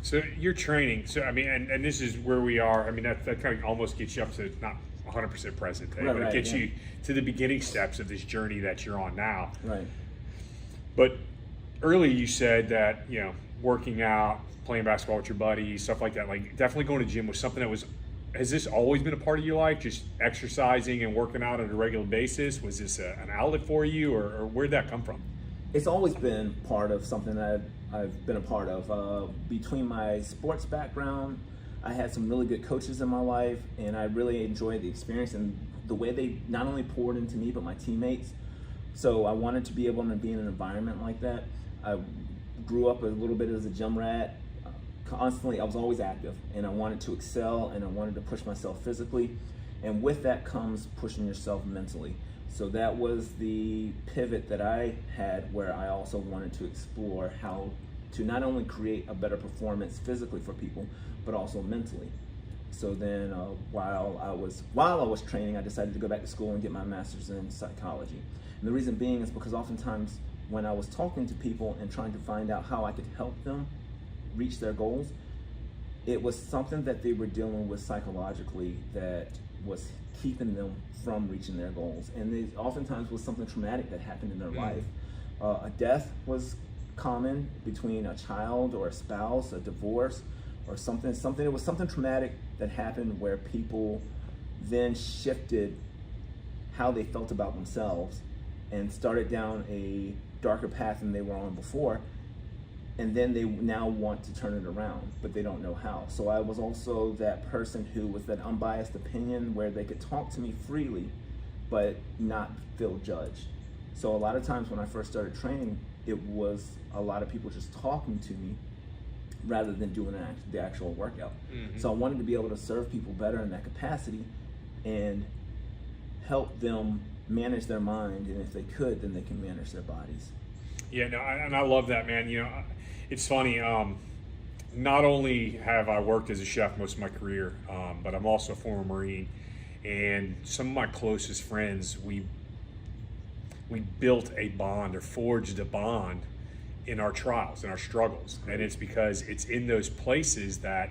So you're training. So I mean, and this is where we are. I mean, that kind of almost gets you up to not 100% present day, but it gets you to the beginning steps of this journey that you're on now. Right. But earlier you said that, working out, playing basketball with your buddies, stuff like that, like definitely going to gym was something that was, has this always been a part of your life, just exercising and working out on a regular basis? Was this an outlet for you, or where'd that come from? It's always been part of something that I've been a part of. Between my sports background, I had some really good coaches in my life, and I really enjoyed the experience and the way they not only poured into me, but my teammates. So I wanted to be able to be in an environment like that. I grew up a little bit as a gym rat. Constantly, I was always active, and I wanted to excel, and I wanted to push myself physically. And with that comes pushing yourself mentally. So that was the pivot that I had, where I also wanted to explore how to not only create a better performance physically for people, but also mentally. So then while I was training, I decided to go back to school and get my master's in psychology. And the reason being is because oftentimes when I was talking to people and trying to find out how I could help them reach their goals, it was something that they were dealing with psychologically that was keeping them from reaching their goals. And it oftentimes was something traumatic that happened in their life. A death was common between a child or a spouse, a divorce, or something. It was something traumatic that happened where people then shifted how they felt about themselves and started down a darker path than they were on before. And then they now want to turn it around, but they don't know how. So I was also that person who was that unbiased opinion where they could talk to me freely, but not feel judged. So a lot of times when I first started training, it was a lot of people just talking to me rather than doing the actual workout. Mm-hmm. So I wanted to be able to serve people better in that capacity and help them manage their mind, and if they could, then they can manage their bodies. Yeah, no, and I love that, man. It's funny. Not only have I worked as a chef most of my career, but I'm also a former Marine, and some of my closest friends, we built a bond or forged a bond in our trials, in our struggles, and it's because it's in those places that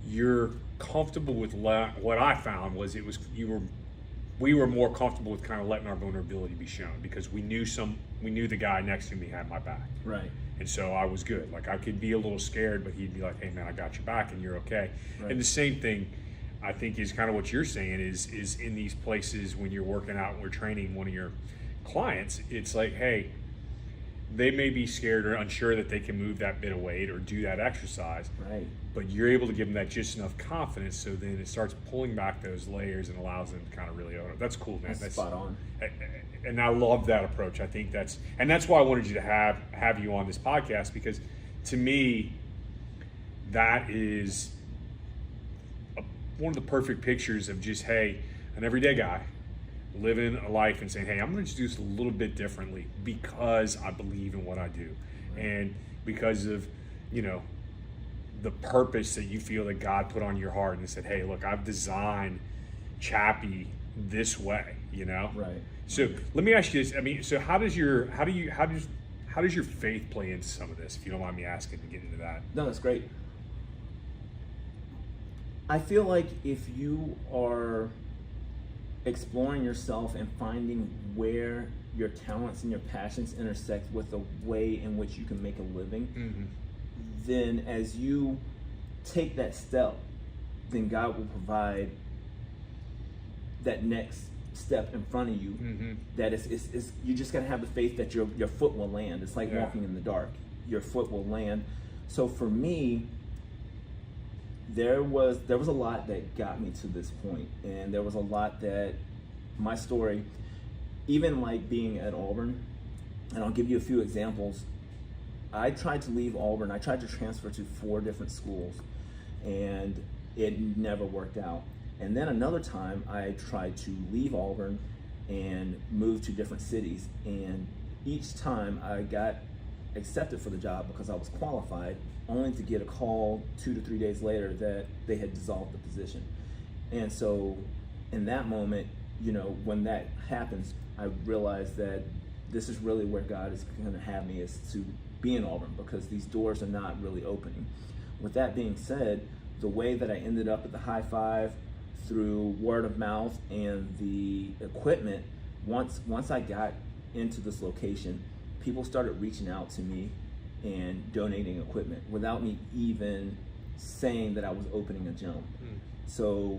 you're comfortable with. What I found was we were more comfortable with kind of letting our vulnerability be shown because we knew the guy next to me had my back. Right. And so I was good. Like I could be a little scared, but he'd be like, "Hey man, I got your back and you're okay." Right. And the same thing I think is kind of what you're saying is in these places when you're working out and we're training one of your clients, it's like, hey, they may be scared or unsure that they can move that bit of weight or do that exercise. Right. But you're able to give them that just enough confidence so then it starts pulling back those layers and allows them to kind of really own it. That's cool, man. That's spot on. And I love that approach. I think that's why I wanted you to have you on this podcast, because to me, that is one of the perfect pictures of just, hey, an everyday guy living a life and saying, hey, I'm going to just do this a little bit differently because I believe in what I do. Right. And because of, the purpose that you feel that God put on your heart and said, hey, look, I've designed Chappy this way, Right. So let me ask you this. I mean, so how does your faith play into some of this, if you don't mind me asking to get into that? No, that's great. I feel like if you are exploring yourself and finding where your talents and your passions intersect with the way in which you can make a living, mm-hmm. then as you take that step, then God will provide that next step in front of you. Mm-hmm. That is you just got to have the faith that your foot will land. It's like walking in the dark. Your foot will land. So for me, there was a lot that got me to this point, and there was a lot that my story, even like being at Auburn, and I'll give you a few examples. I tried to leave Auburn. I tried to transfer to 4 different schools, and it never worked out. And then another time I tried to leave Auburn and move to different cities, and each time I got accepted for the job because I was qualified, only to get a call 2 to 3 days later that they had dissolved the position. And so in that moment, when that happens, I realized that this is really where God is going to have me, is to be in Auburn, because these doors are not really opening. With that being said, the way that I ended up at the High Five through word of mouth and the equipment, once I got into this location, people started reaching out to me and donating equipment without me even saying that I was opening a gym. So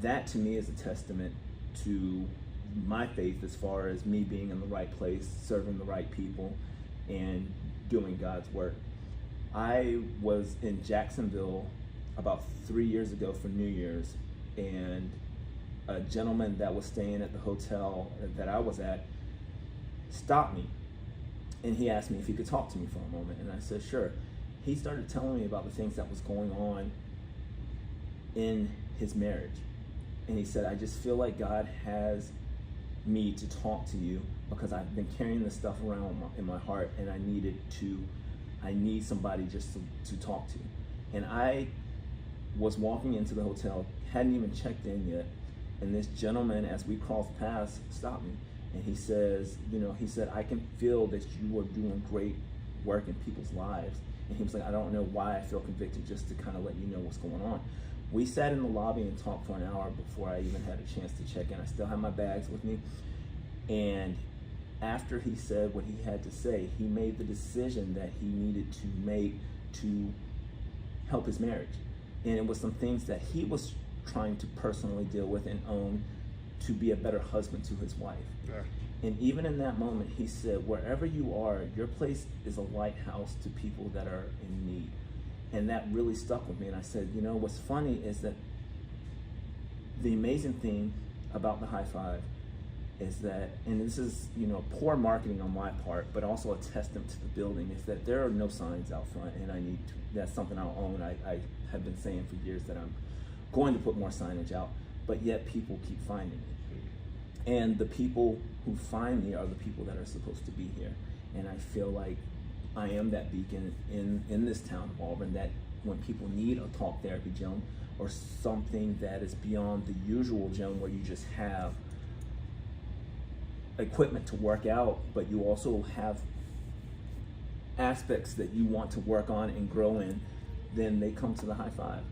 that to me is a testament to my faith as far as me being in the right place, serving the right people, and doing God's work. I was in Jacksonville about 3 years ago for New Year's, and a gentleman that was staying at the hotel that I was at stopped me, and he asked me if he could talk to me for a moment, and I said sure. He started telling me about the things that was going on in his marriage, and he said, I just feel like God has me to talk to you because I've been carrying this stuff around in my heart, and I need somebody just to talk to. And I was walking into the hotel, hadn't even checked in yet, and this gentleman, as we crossed paths, stopped me, and he says, he said, I can feel that you are doing great work in people's lives. And he was like, I don't know why I feel convicted just to kind of let you know what's going on. We sat in the lobby and talked for an hour before I even had a chance to check in. I still had my bags with me. And after he said what he had to say, he made the decision that he needed to make to help his marriage. And it was some things that he was trying to personally deal with and own to be a better husband to his wife. Yeah. And even in that moment, he said, wherever you are, your place is a lighthouse to people that are in need. And that really stuck with me. And I said, what's funny is that the amazing thing about the High Five is that, and this is, poor marketing on my part, but also a testament to the building, is that there are no signs out front, and that's something I'll own. I have been saying for years that I'm going to put more signage out, but yet people keep finding me. And the people who find me are the people that are supposed to be here. And I feel like I am that beacon in this town of Auburn, that when people need a talk therapy gym or something that is beyond the usual gym where you just have equipment to work out, but you also have aspects that you want to work on and grow in, then they come to the High Five.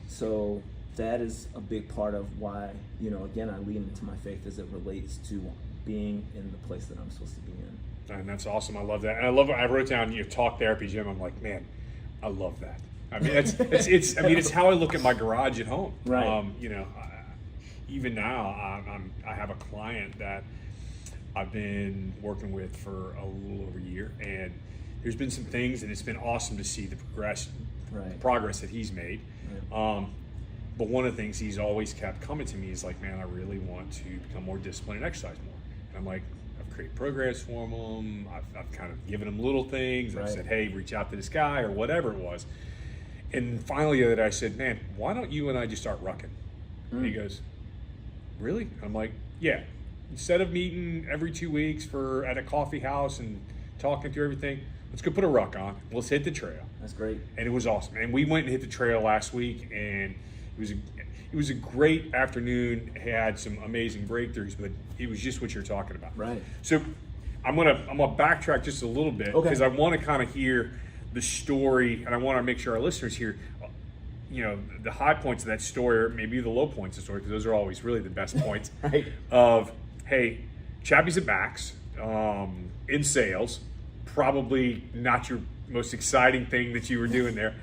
So that is a big part of why, again, I lean into my faith as it relates to being in the place that I'm supposed to be in. And that's awesome. I love that. And I wrote down talk therapy gym. I'm like, man, I love that. I mean, it's how I look at my garage at home. Right. Even now, I have a client that I've been working with for a little over a year, and there's been some things, and it's been awesome to see the progress that he's made. Right. But one of the things he's always kept coming to me is like, man, I really want to become more disciplined and exercise more. And I'm like, I've created programs for him. I've kind of given him little things. Right. I've said, hey, reach out to this guy or whatever it was. And finally the other day I said, man, why don't you and I just start rucking? And he goes, really? I'm like, yeah. Instead of meeting every 2 weeks at a coffee house and talking through everything, let's go put a ruck on. Let's hit the trail. That's great. And it was awesome. And we went and hit the trail last week, and it was a great afternoon. Had some amazing breakthroughs, but it was just what you're talking about. Right. So I'm gonna backtrack just a little bit because I want to kind of hear the story, and I want to make sure our listeners hear, the high points of that story, or maybe the low points of the story, because those are always really the best points. Right. Of, hey, Chappy's at Max, in sales, probably not your most exciting thing that you were doing there.